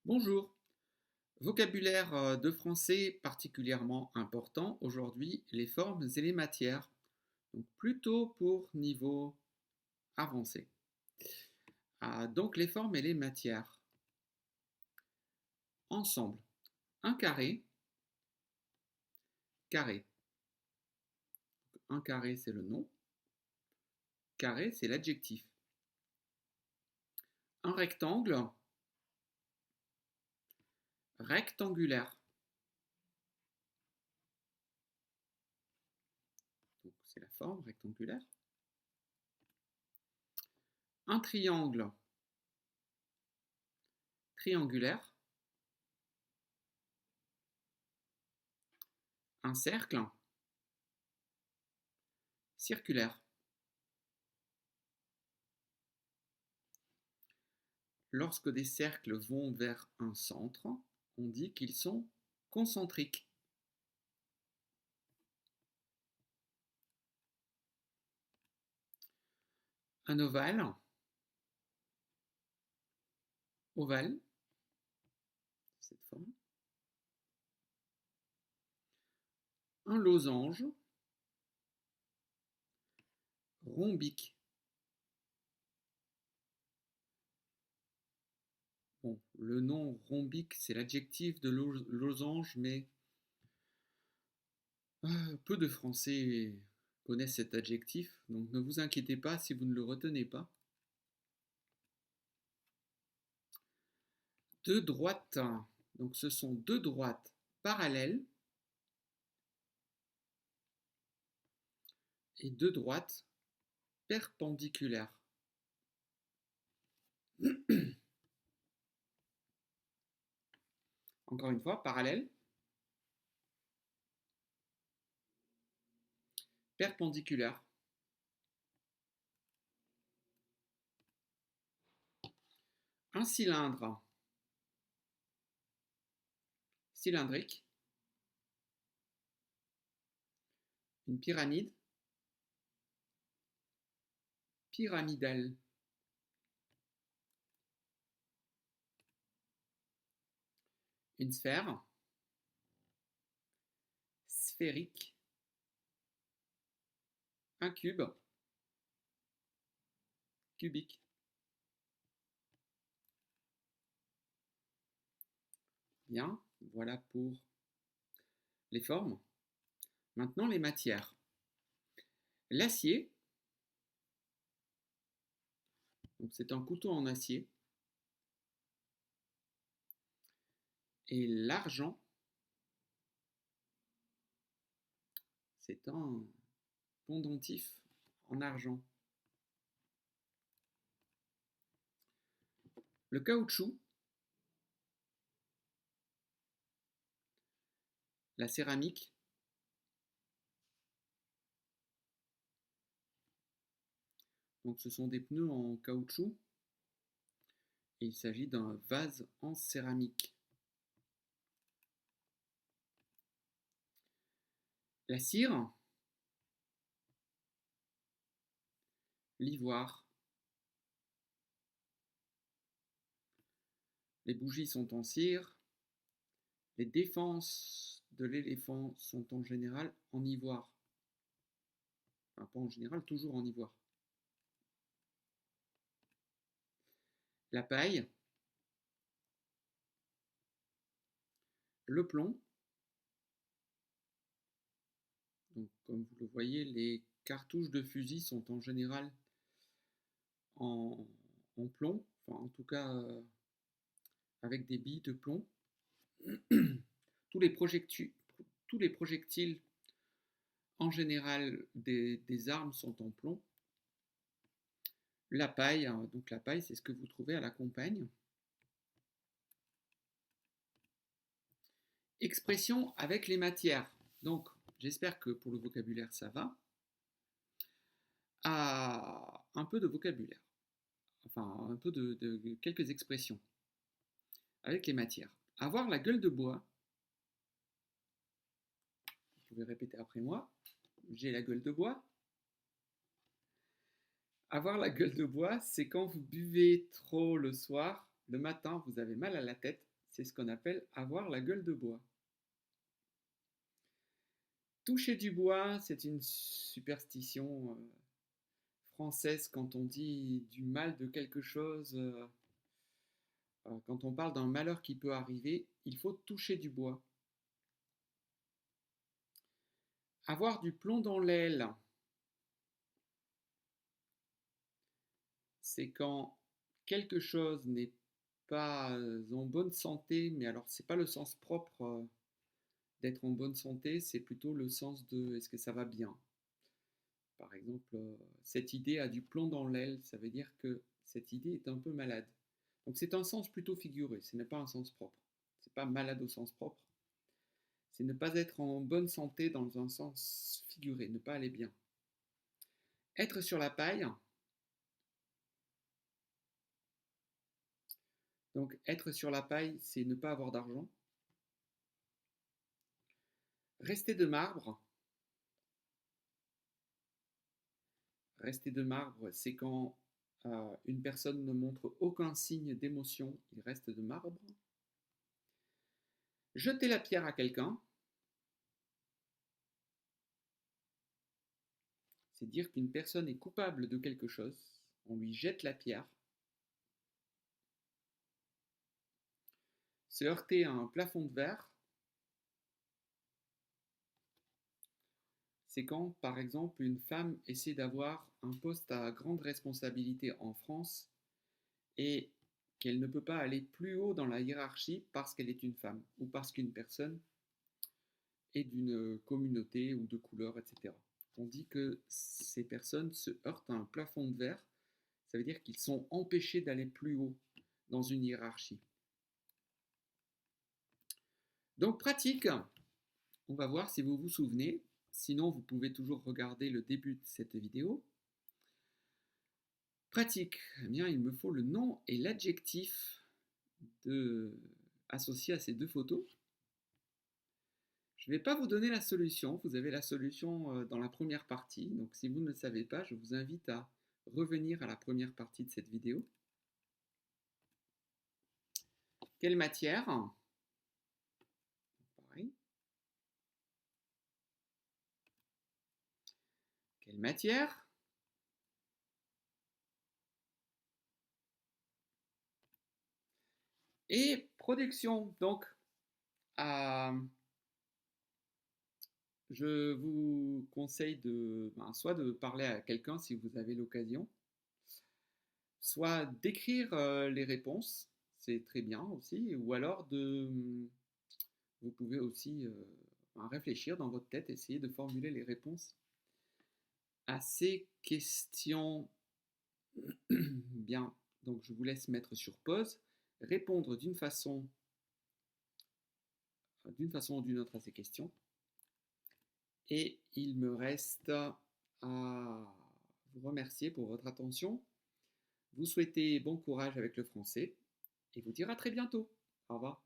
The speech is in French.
Bonjour. Vocabulaire de français particulièrement important aujourd'hui, les formes et les matières. Donc plutôt pour niveau avancé. Donc les formes et les matières. Ensemble. Un carré. Carré. Un carré, c'est le nom. Carré, c'est l'adjectif. Un rectangle. Rectangulaire. Donc c'est la forme rectangulaire. Un triangle. Triangulaire. Un cercle. Circulaire. Lorsque des cercles vont vers un centre, on dit qu'ils sont concentriques. Un ovale. Ovale. Cette forme. Un losange. Rhombique. Bon, le nom rhombique, c'est l'adjectif de losange, mais peu de Français connaissent cet adjectif, donc ne vous inquiétez pas si vous ne le retenez pas. Deux droites, donc ce sont deux droites parallèles et deux droites perpendiculaires. Encore une fois, parallèle, perpendiculaire. Un cylindre cylindrique. Une pyramide pyramidale. Une sphère sphérique. Un cube cubique. Bien, voilà pour les formes. Maintenant les matières. L'acier, donc c'est un couteau en acier. Et l'argent, c'est un pendentif en argent. Le caoutchouc, la céramique, donc ce sont des pneus en caoutchouc et il s'agit d'un vase en céramique. La cire, l'ivoire. Les bougies sont en cire. Les défenses de l'éléphant sont en général en ivoire. Enfin, pas en général, toujours en ivoire. La paille, le plomb. Donc, comme vous le voyez, les cartouches de fusil sont en général en, en plomb, enfin en tout cas avec des billes de plomb. tous, les tous les projectiles en général des armes sont en plomb. La paille, donc la paille c'est ce que vous trouvez à la campagne. Expression avec les matières. Donc j'espère que pour le vocabulaire ça va. Un peu de vocabulaire. Enfin un peu de quelques expressions avec les matières. Avoir la gueule de bois. Vous pouvez répéter après moi. J'ai la gueule de bois. Avoir la gueule de bois, c'est quand vous buvez trop le soir, le matin, vous avez mal à la tête C'est ce qu'on appelle avoir la gueule de bois. Toucher du bois, c'est une superstition française quand on dit du mal de quelque chose. Quand on parle d'un malheur qui peut arriver, il faut toucher du bois. Avoir du plomb dans l'aile, c'est quand quelque chose n'est pas en bonne santé, mais alors c'est pas le sens propre d'être en bonne santé, c'est plutôt le sens de est-ce que ça va bien. Par exemple, cette idée a du plomb dans l'aile, ça veut dire que cette idée est un peu malade. Donc c'est un sens plutôt figuré, ce n'est pas un sens propre. C'est pas malade au sens propre, c'est ne pas être en bonne santé dans un sens figuré, ne pas aller bien. Être sur la paille, donc être sur la paille, c'est ne pas avoir d'argent. Rester de marbre, c'est quand une personne ne montre aucun signe d'émotion, il reste de marbre. Jeter la pierre à quelqu'un, c'est dire qu'une personne est coupable de quelque chose, on lui jette la pierre. Se heurter à un plafond de verre, c'est quand, par exemple, une femme essaie d'avoir un poste à grande responsabilité en France et qu'elle ne peut pas aller plus haut dans la hiérarchie parce qu'elle est une femme ou parce qu'une personne est d'une communauté ou de couleur, etc. On dit que ces personnes se heurtent à un plafond de verre, ça veut dire qu'ils sont empêchés d'aller plus haut dans une hiérarchie. Donc pratique, on va voir si vous vous souvenez, sinon vous pouvez toujours regarder le début de cette vidéo. Pratique, eh bien il me faut le nom et l'adjectif associé à ces deux photos. Je ne vais pas vous donner la solution, vous avez la solution dans la première partie, donc si vous ne le savez pas, je vous invite à revenir à la première partie de cette vidéo. Quelle matière? Pareil. Quelle matière? Et production, donc je vous conseille soit de parler à quelqu'un si vous avez l'occasion, soit d'écrire les réponses, c'est très bien aussi, ou alors vous pouvez aussi réfléchir dans votre tête, essayer de formuler les réponses à ces questions. Bien, donc je vous laisse mettre sur pause, répondre d'une façon ou d'une autre à ces questions. Et il me reste à vous remercier pour votre attention, vous souhaiter bon courage avec le français et vous dire à très bientôt. Au revoir.